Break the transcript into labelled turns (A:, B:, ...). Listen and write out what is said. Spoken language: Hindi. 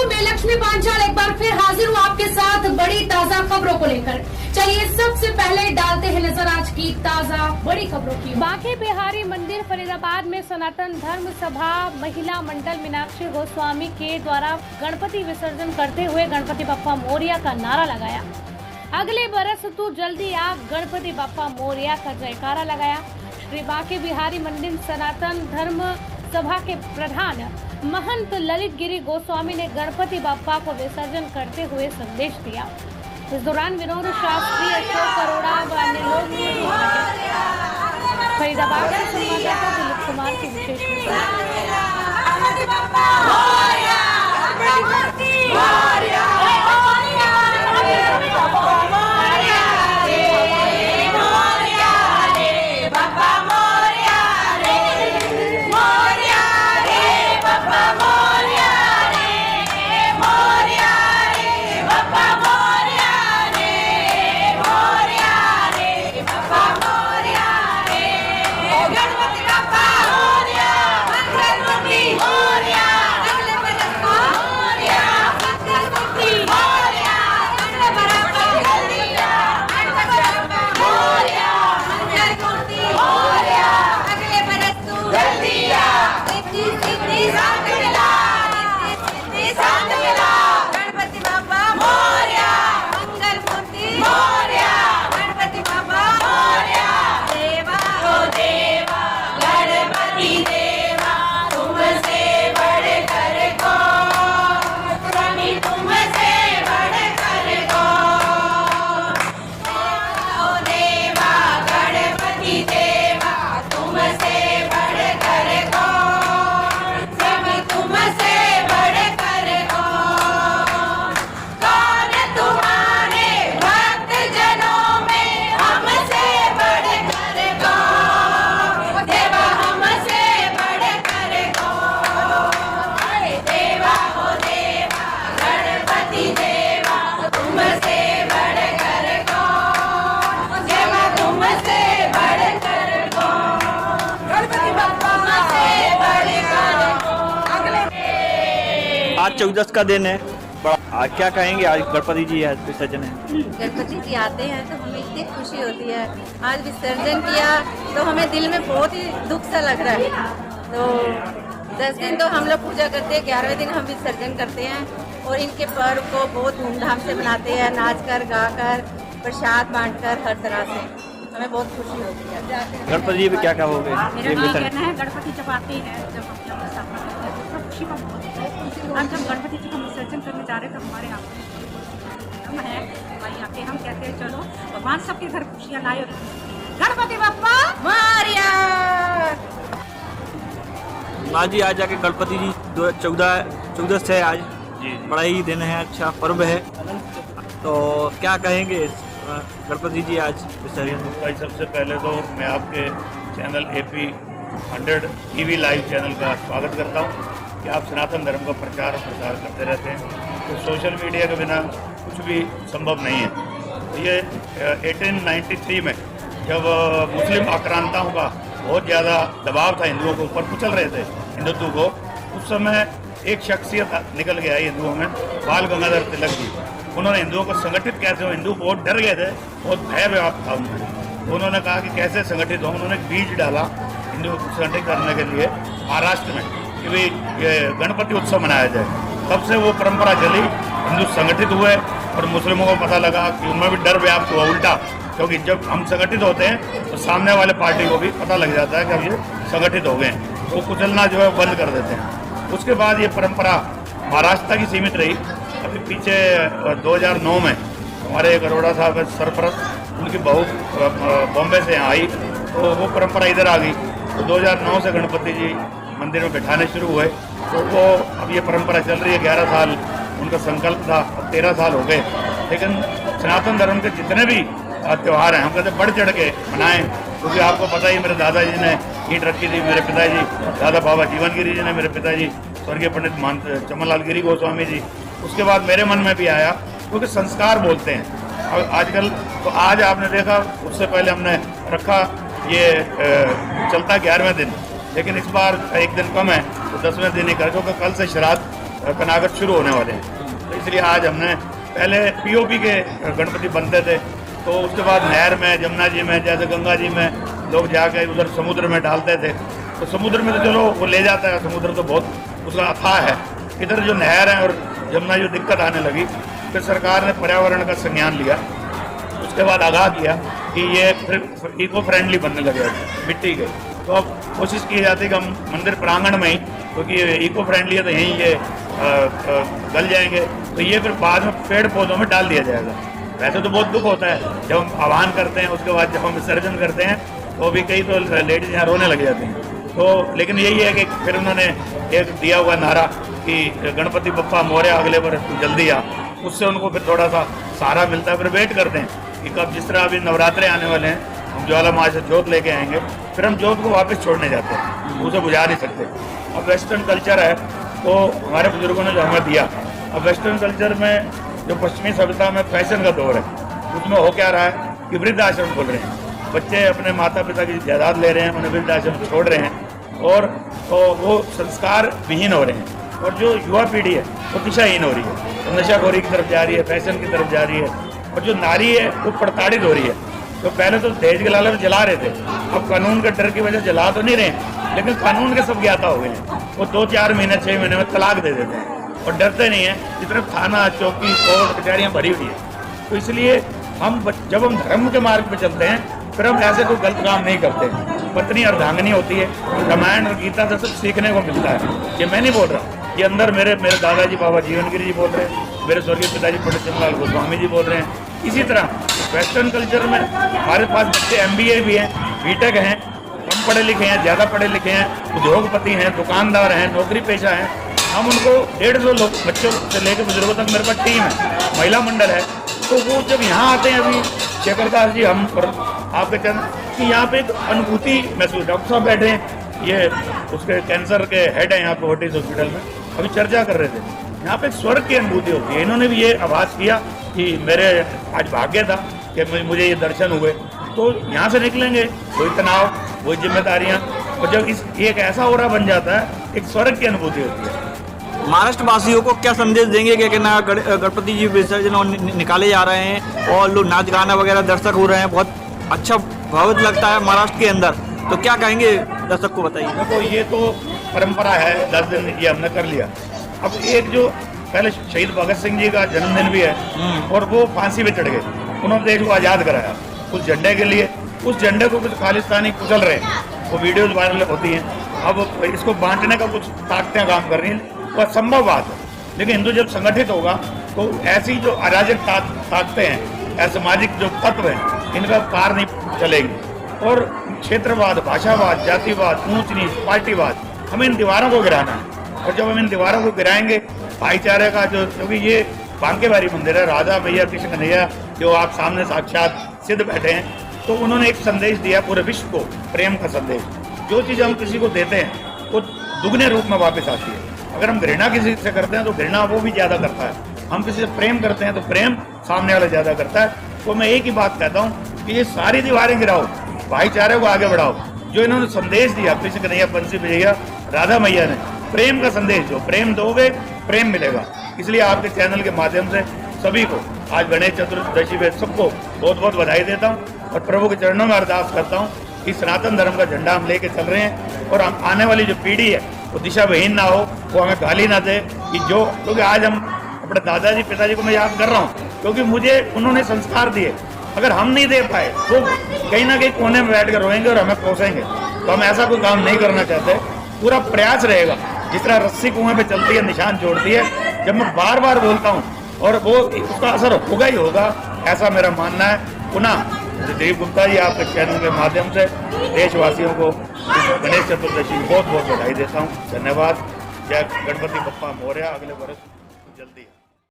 A: मैं लक्ष्मी पांचाल एक बार फिर हाजिर हूँ आपके साथ बड़ी ताजा खबरों को लेकर। चलिए सबसे पहले डालते हैं नजर आज की ताजा बड़ी खबरों की। बांके बिहारी मंदिर फरीदाबाद में सनातन धर्म सभा महिला मंडल मीनाक्षी गोस्वामी के द्वारा गणपति विसर्जन करते हुए गणपति बप्पा मोरिया का नारा लगाया। अगले बरस तू जल्दी आ, गणपति बप्पा मोरिया का जयकारा लगाया। श्री बांके बिहारी मंदिर सनातन धर्म सभा के प्रधान महंत ललित गिरी गोस्वामी ने गणपति बप्पा को विसर्जन करते हुए संदेश दिया। इस दौरान विनोद शास्त्री, अशोक अरोड़ा व अन्य लोग फरीदाबाद से संवाददाता दिलीप कुमार की विशेष
B: आज 14 का दिन है। आज क्या कहेंगे? आज गणपति जी है विसर्जन है।
C: गणपति जी आते हैं तो हमें इतनी खुशी होती है। आज विसर्जन किया तो हमें दिल में बहुत ही दुख सा लग रहा है। तो 10 दिन तो हम लोग पूजा करते हैं, 11वें दिन हम विसर्जन करते हैं और इनके पर्व को बहुत धूमधाम से मनाते हैं, नाच कर गा कर प्रसाद बांट कर हर तरह से हमें बहुत खुशी होती है।
B: गणपति जी भी क्या कहोगे?
D: मेरा कहना है गणपति जब आते हैं, जब हम जब स्थापना करते हैं तो खुशी का बहुत है। आज जब गणपति जी का विसर्जन करने जा रहे हैं तो हमारे यहाँ हम है भाई आके हम कहते हैं चलो भगवान सबके घर खुशियाँ लाए और गणपति बप्पा मोरिया।
B: माँ जी आज जाके गणपति जी 14 से आज बड़ा ही दिन है, अच्छा पर्व है, तो क्या कहेंगे गणपति जी आज विसर्जन?
E: भाई सबसे पहले तो मैं आपके channel AP 100 TV live channel का स्वागत करता हूँ कि आप सनातन धर्म का प्रचार और प्रसार करते रहते हैं। तो सोशल मीडिया के बिना कुछ भी संभव नहीं है। तो ये 1893 में जब मुस्लिम आक्रांताओं का बहुत ज़्यादा दबाव था, हिंदुओं के ऊपर कुचल रहे थे हिंदुत्व को, उस समय एक शख्सियत निकल के आई हिंदुओं में, बाल गंगाधर तिलक जी। उन्होंने हिंदुओं को संगठित कैसे हो, हिंदू बहुत डर गए थे, बहुत भय व्याप्त था उनमें। तो उन्होंने कहा कि कैसे संगठित हो, उन्होंने बीज डाला हिंदू संगठित करने के लिए महाराष्ट्र में कि भाई ये गणपति उत्सव मनाया जाए। तब से वो परंपरा चली, हिंदू संगठित हुए और मुस्लिमों को पता लगा कि उनमें भी डर व्याप्त हुआ उल्टा, क्योंकि जब हम संगठित होते हैं तो सामने वाले पार्टी को भी पता लग जाता है कि अब ये संगठित हो गए हैं, तो कुचलना जो है बंद कर देते हैं। उसके बाद ये परंपरा महाराष्ट्र की सीमित रही। अभी पीछे 2009 में हमारे एक अरोड़ा साहब सरपरस्त, उनकी बहू बॉम्बे से यहाँ आई, तो वो परंपरा इधर आ गई। तो 2009 से गणपति जी मंदिर में बैठाने शुरू हुए, तो वो अब ये परंपरा चल रही है। 11 साल उनका संकल्प था, अब 13 साल हो गए। लेकिन सनातन धर्म के जितने भी त्यौहार हैं हम कहते बढ़ चढ़ के मनाएं, क्योंकि आपको पता ही मेरे दादाजी ने ईंट रखी थी, मेरे पिताजी दादा बाबा जीवन गिरी जी ने, मेरे पिताजी स्वर्गीय पंडित महंत चमनलाल गिरी गोस्वामी जी। उसके बाद मेरे मन में भी आया, क्योंकि संस्कार बोलते हैं आजकल। तो आज आपने देखा, उससे पहले हमने रखा ये चलता 11वें दिन, लेकिन इस बार एक दिन कम है तो 10वें दिन ही कर, क्योंकि कल से श्राद्ध कनागत शुरू होने वाले हैं। तो इसलिए आज हमने पहले पीओपी के गणपति बनते थे, तो उसके बाद नहर में, जमुना जी में, जैसे गंगा जी में लोग जाकर उधर समुद्र में डालते थे। तो समुद्र में तो चलो वो ले जाता है, समुद्र तो बहुत उसका अथाह है। इधर जो नहर है और जमुना जो दिक्कत आने लगी, फिर सरकार ने पर्यावरण का संज्ञान लिया, उसके बाद आगाह किया कि ये फिर इको फ्रेंडली बनने लगे मिट्टी के। तो अब कोशिश की जाती है कि हम मंदिर प्रांगण में ही, क्योंकि ये इको फ्रेंडली है तो यहीं ये गल जाएंगे, तो ये फिर बाद में पेड़ पौधों में डाल दिया जाएगा। वैसे तो बहुत दुख होता है जब हम आह्वान करते हैं, उसके बाद जब हम विसर्जन करते हैं तो भी कई तो लेडीज यहाँ रोने लग जाती हैं। तो लेकिन यही है कि फिर उन्होंने एक दिया हुआ नारा कि गणपति बप्पा मोरया अगले वर्ष तू जल्दी आ, उससे उनको फिर थोड़ा सा सहारा मिलता है। फिर वेट करते हैं कि कब, जिस तरह अभी नवरात्रे आने वाले हैं, हम ज्वाला माँ से जोत लेके आएंगे, फिर हम जोत को वापस छोड़ने जाते हैं, उसे बुझा नहीं सकते। अब वेस्टर्न कल्चर है तो हमारे बुजुर्गों ने जो हमें दिया, अब वेस्टर्न कल्चर में जो पश्चिमी सभ्यता में फैशन का दौर है, उसमें हो क्या रहा है कि वृद्ध आश्रम खोल रहे हैं, बच्चे अपने माता पिता की जायदाद ले रहे हैं, उन्हें वृद्ध आश्रम छोड़ रहे हैं और तो वो संस्कार विहीन हो रहे हैं। और जो युवा पीढ़ी है वो दिशाहीन हो रही है, तो नशाखोरी की तरफ जा रही है, फैशन की तरफ जा रही है, और जो नारी है वो प्रताड़ित हो रही है। तो पहले तो दहेज के लालच जला रहे थे, अब कानून के डर की वजह से जला तो नहीं रहे, लेकिन कानून के सब ज्ञाता हो गए हैं। वो 2-4 महीने 6 महीने में तलाक दे देते हैं और डरते नहीं है, इस तरफ थाना चौकी कोर्ट कचहरियाँ भरी हुई है। तो इसलिए जब हम धर्म के मार्ग पे चलते हैं, फिर हम ऐसे कोई गलत काम नहीं करते। पत्नी अर्धांगिनी होती है, रामायण और गीता से सब सीखने को मिलता है। ये मैं नहीं बोल रहा, ये अंदर मेरे दादाजी बाबा जीवनगिरी जी बोल रहे हैं, मेरे स्वर्गीय पिताजी पंडित चंद्रलाल गोस्वामी जी बोल रहे हैं। इसी तरह वेस्टर्न कल्चर में हमारे पास बच्चे MBA भी हैं, BTech हैं, कम पढ़े लिखे हैं, ज़्यादा पढ़े लिखे हैं, उद्योगपति हैं, दुकानदार हैं, नौकरी पेशा हैं। हम उनको 150 लोग, बच्चों से लेकर बुजुर्गों तक मेरे पास टीम है, महिला मंडल है। तो वो जब यहाँ आते हैं, अभी शेखर दास जी हम और आपके चंद कि यहाँ पे एक अनुभूति महसूस, डॉक्टर साहब बैठे हैं, ये उसके कैंसर के हेड है यहाँ पे फोर्टिस हॉस्पिटल में, अभी चर्चा कर रहे थे, यहाँ पे स्वर्ग की अनुभूति होती है। इन्होंने भी ये आभास किया कि मेरे आज भाग्य था कि मुझे ये दर्शन हुए। तो यहाँ से निकलेंगे वही तनाव, वही जिम्मेदारियाँ, और जब एक ऐसा ओरा बन जाता है, एक स्वर्ग की अनुभूति होती है।
B: महाराष्ट्र वासियों को क्या संदेश देंगे कि ना गणपति जी विसर्जन निकाले जा रहे हैं और लोग नाच गाना वगैरह दर्शक हो रहे हैं, बहुत अच्छा भव्य लगता है महाराष्ट्र के अंदर, तो क्या कहेंगे दर्शक को बताइए।
E: देखो ये तो परंपरा है, 10 दिन ये हमने कर लिया। अब एक जो पहले शहीद भगत सिंह जी का जन्मदिन भी है और वो फांसी पे चढ़ गए, उन्होंने देश को आज़ाद कराया उस झंडे के लिए। उस झंडे को कुछ खालिस्तानी कुचल रहे हैं, वो वीडियोज वायरल होती हैं। अब इसको बांटने का कुछ ताकतें काम कर रही हैं, वो असंभव बात है। लेकिन हिंदू जब संगठित होगा तो ऐसी जो अराजक ताकतें हैं, असामाजिक जो तत्व हैं, इनका पार नहीं चलेगी। और क्षेत्रवाद, भाषावाद, जातिवाद, ऊंच नीच, पार्टीवाद, हमें इन दीवारों को गिराना है। और जब हम इन दीवारों को गिराएंगे, भाईचारे का जो, क्योंकि ये बांकेबारी मंदिर है, राधा मैया कृष्ण कन्हैया जो आप सामने साक्षात सिद्ध बैठे हैं, तो उन्होंने एक संदेश दिया पूरे विश्व को, प्रेम का संदेश। जो चीज़ हम किसी को देते हैं वो दुगने रूप में वापस आती है। अगर हम घृणा किसी से करते हैं तो घृणा वो भी ज़्यादा करता है, हम किसी से प्रेम करते हैं तो प्रेम सामने वाला ज़्यादा करता है। तो मैं एक ही बात कहता हूँ कि ये सारी दीवारें गिराओ, भाईचारे को आगे बढ़ाओ। जो इन्होंने संदेश दिया कृष्ण कन्हैया, बंसी भैया, राधा मैया ने, प्रेम का संदेश, जो प्रेम दोगे प्रेम मिलेगा। इसलिए आपके चैनल के माध्यम से सभी को आज गणेश चतुर्दशी पे सबको बहुत बहुत बधाई देता हूँ और प्रभु के चरणों में अरदास करता हूँ कि सनातन धर्म का झंडा हम लेके चल रहे हैं और हम आने वाली जो पीढ़ी है वो दिशा विहीन ना हो, वो हमें गाली ना दे कि जो, क्योंकि आज हम अपने दादाजी पिताजी को मैं याद कर रहा हूँ क्योंकि मुझे उन्होंने संस्कार दिए। अगर हम नहीं दे पाए तो कहीं ना कहीं कोने में बैठ कर रोएंगे और हमें कोसेंगे। तो हम ऐसा कोई काम नहीं करना चाहते। पूरा प्रयास रहेगा, जिस तरह रस्सी कुएं पे चलती है, निशान छोड़ती है। जब मैं बार बार बोलता हूँ और वो उसका असर होगा ही होगा, ऐसा मेरा मानना है। पुनः दिलीप गुप्ता जी आपके चैनल के माध्यम से देशवासियों को गणेश चतुर्दशी बहुत बहुत बधाई देता हूँ। धन्यवाद। जय गणपति बप्पा मोरया। अगले वर्ष जल्दी।